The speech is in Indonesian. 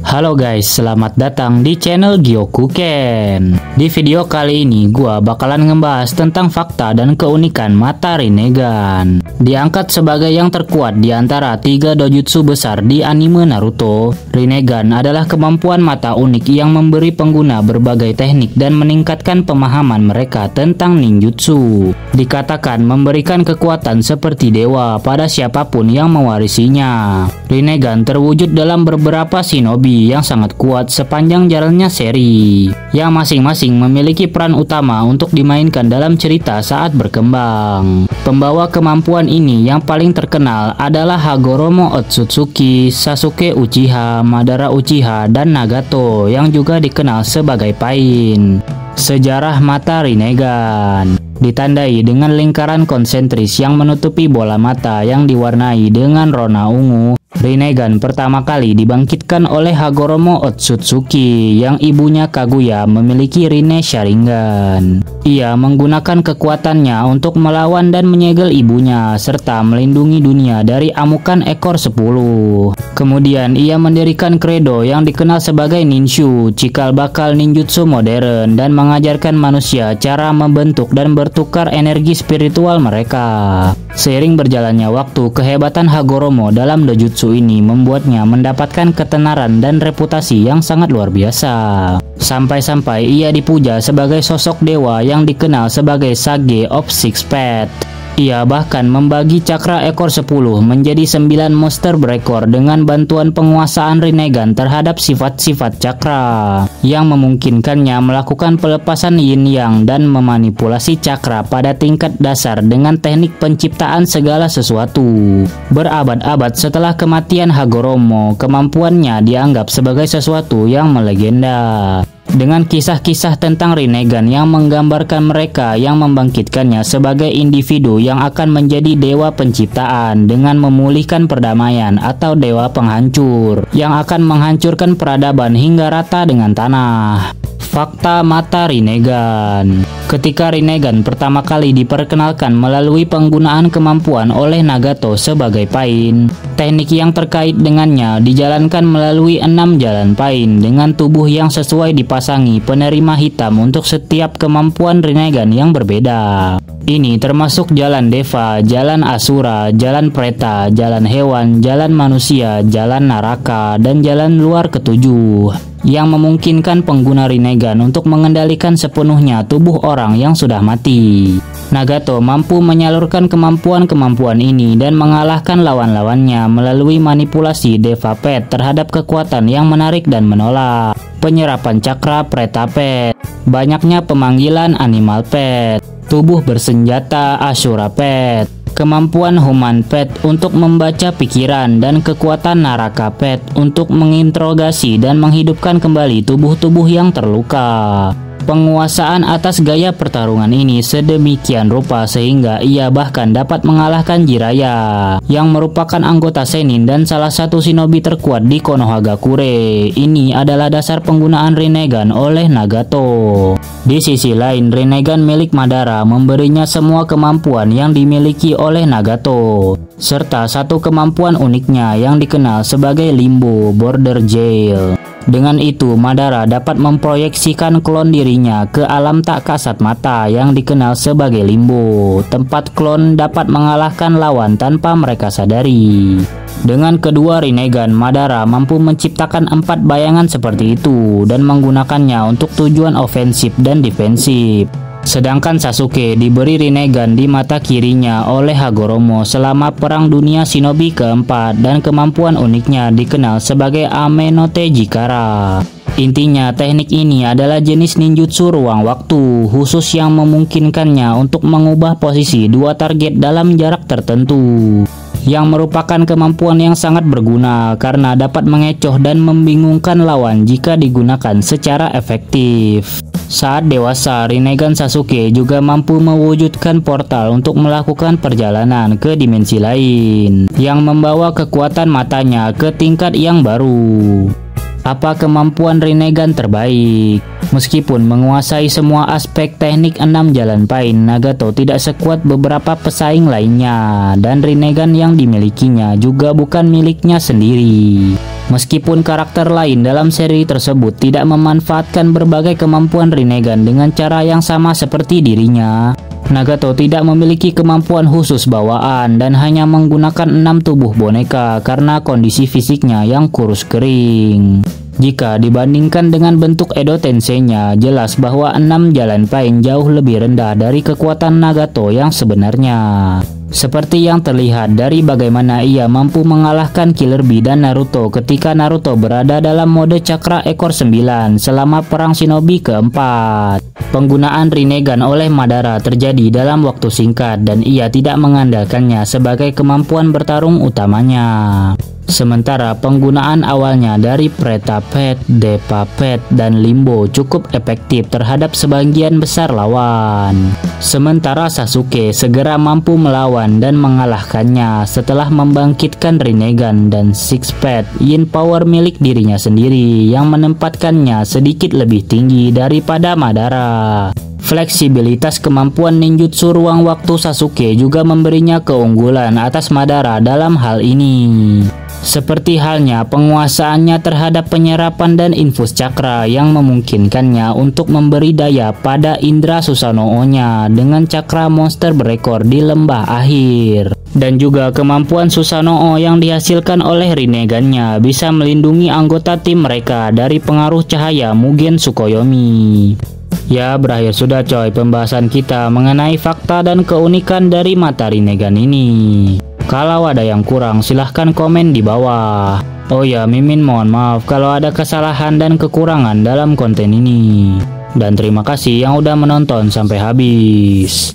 Halo guys, selamat datang di channel Gyokuken. Di video kali ini gua bakalan ngebahas tentang fakta dan keunikan mata Rinnegan. Diangkat sebagai yang terkuat di antara 3 dojutsu besar di anime Naruto, Rinnegan adalah kemampuan mata unik yang memberi pengguna berbagai teknik dan meningkatkan pemahaman mereka tentang ninjutsu. Dikatakan memberikan kekuatan seperti dewa pada siapapun yang mewarisinya. Rinnegan terwujud dalam beberapa shinobi yang sangat kuat sepanjang jalannya seri, yang masing-masing memiliki peran utama untuk dimainkan dalam cerita saat berkembang. Pembawa kemampuan ini yang paling terkenal adalah Hagoromo Otsutsuki, Sasuke Uchiha, Madara Uchiha, dan Nagato yang juga dikenal sebagai Pain. Sejarah mata Rinnegan ditandai dengan lingkaran konsentris yang menutupi bola mata yang diwarnai dengan rona ungu. Rinnegan pertama kali dibangkitkan oleh Hagoromo Otsutsuki yang ibunya Kaguya memiliki Rinne Sharingan. Ia menggunakan kekuatannya untuk melawan dan menyegel ibunya serta melindungi dunia dari amukan ekor 10. Kemudian ia mendirikan credo yang dikenal sebagai Ninshu, cikal bakal ninjutsu modern, dan mengajarkan manusia cara membentuk dan bertukar energi spiritual mereka. Seiring berjalannya waktu, kehebatan Hagoromo dalam dojutsu ini membuatnya mendapatkan ketenaran dan reputasi yang sangat luar biasa. Sampai-sampai ia dipuja sebagai sosok dewa yang dikenal sebagai Sage of Six Paths. Ia bahkan membagi cakra ekor 10 menjadi 9 monster breaker dengan bantuan penguasaan Rinnegan terhadap sifat-sifat cakra, yang memungkinkannya melakukan pelepasan yin yang dan memanipulasi cakra pada tingkat dasar dengan teknik penciptaan segala sesuatu. Berabad-abad setelah kematian Hagoromo, kemampuannya dianggap sebagai sesuatu yang melegenda. Dengan kisah-kisah tentang Rinnegan yang menggambarkan mereka yang membangkitkannya sebagai individu yang akan menjadi dewa penciptaan dengan memulihkan perdamaian, atau dewa penghancur yang akan menghancurkan peradaban hingga rata dengan tanah. Fakta mata Rinnegan. Ketika Rinnegan pertama kali diperkenalkan melalui penggunaan kemampuan oleh Nagato sebagai Pain, teknik yang terkait dengannya dijalankan melalui 6 jalan Pain dengan tubuh yang sesuai dipasangi penerima hitam untuk setiap kemampuan Rinnegan yang berbeda. Ini termasuk jalan Deva, jalan Asura, jalan Preta, jalan hewan, jalan manusia, jalan Naraka, dan jalan luar ketujuh, yang memungkinkan pengguna Rinnegan untuk mengendalikan sepenuhnya tubuh orang yang sudah mati. Nagato mampu menyalurkan kemampuan-kemampuan ini dan mengalahkan lawan-lawannya melalui manipulasi Deva Pet terhadap kekuatan yang menarik dan menolak, penyerapan cakra Preta Pet, banyaknya pemanggilan Animal Pet, tubuh bersenjata Asura Pet, kemampuan Human Pet untuk membaca pikiran, dan kekuatan Naraka Pet untuk menginterogasi dan menghidupkan kembali tubuh-tubuh yang terluka. Penguasaan atas gaya pertarungan ini sedemikian rupa sehingga ia bahkan dapat mengalahkan Jiraiya, yang merupakan anggota Sennin dan salah satu shinobi terkuat di Konohagakure. Ini adalah dasar penggunaan Rinnegan oleh Nagato. Di sisi lain, Rinnegan milik Madara memberinya semua kemampuan yang dimiliki oleh Nagato, serta satu kemampuan uniknya yang dikenal sebagai Limbo Border Jail. Dengan itu, Madara dapat memproyeksikan klon dirinya ke alam tak kasat mata yang dikenal sebagai Limbo, tempat klon dapat mengalahkan lawan tanpa mereka sadari. Dengan kedua Rinnegan, Madara mampu menciptakan 4 bayangan seperti itu dan menggunakannya untuk tujuan ofensif dan defensif. Sedangkan Sasuke diberi Rinnegan di mata kirinya oleh Hagoromo selama Perang Dunia Shinobi keempat, dan kemampuan uniknya dikenal sebagai Ame no Tejikara. Intinya, teknik ini adalah jenis ninjutsu ruang waktu khusus yang memungkinkannya untuk mengubah posisi 2 target dalam jarak tertentu, yang merupakan kemampuan yang sangat berguna karena dapat mengecoh dan membingungkan lawan jika digunakan secara efektif. Saat dewasa, Rinnegan Sasuke juga mampu mewujudkan portal untuk melakukan perjalanan ke dimensi lain, yang membawa kekuatan matanya ke tingkat yang baru. Apa kemampuan Rinnegan terbaik? Meskipun menguasai semua aspek teknik 6 jalan pain, Nagato tidak sekuat beberapa pesaing lainnya, dan Rinnegan yang dimilikinya juga bukan miliknya sendiri. Meskipun karakter lain dalam seri tersebut tidak memanfaatkan berbagai kemampuan Rinnegan dengan cara yang sama seperti dirinya, Nagato tidak memiliki kemampuan khusus bawaan dan hanya menggunakan 6 tubuh boneka karena kondisi fisiknya yang kurus kering. Jika dibandingkan dengan bentuk Edo Tensei-nya, jelas bahwa 6 jalan pain jauh lebih rendah dari kekuatan Nagato yang sebenarnya. Seperti yang terlihat dari bagaimana ia mampu mengalahkan Killer Bee dan Naruto ketika Naruto berada dalam mode cakra ekor 9 selama perang shinobi keempat. Penggunaan Rinnegan oleh Madara terjadi dalam waktu singkat dan ia tidak mengandalkannya sebagai kemampuan bertarung utamanya. Sementara penggunaan awalnya dari Pretapet, Depapet, dan Limbo cukup efektif terhadap sebagian besar lawan. Sementara Sasuke segera mampu melawan dan mengalahkannya setelah membangkitkan Rinnegan dan Sixpet Yin Power milik dirinya sendiri yang menempatkannya sedikit lebih tinggi daripada Madara. Fleksibilitas kemampuan ninjutsu ruang waktu Sasuke juga memberinya keunggulan atas Madara dalam hal ini. Seperti halnya penguasaannya terhadap penyerapan dan infus cakra yang memungkinkannya untuk memberi daya pada indera Susanoo-nya dengan cakra monster berekor di lembah akhir. Dan juga kemampuan Susanoo yang dihasilkan oleh Rinnegan-nya bisa melindungi anggota tim mereka dari pengaruh cahaya Mugen Tsukuyomi. Ya, berakhir sudah coy pembahasan kita mengenai fakta dan keunikan dari mata Rinnegan ini. Kalau ada yang kurang silahkan komen di bawah. Oh ya, Mimin mohon maaf kalau ada kesalahan dan kekurangan dalam konten ini. Dan terima kasih yang udah menonton sampai habis.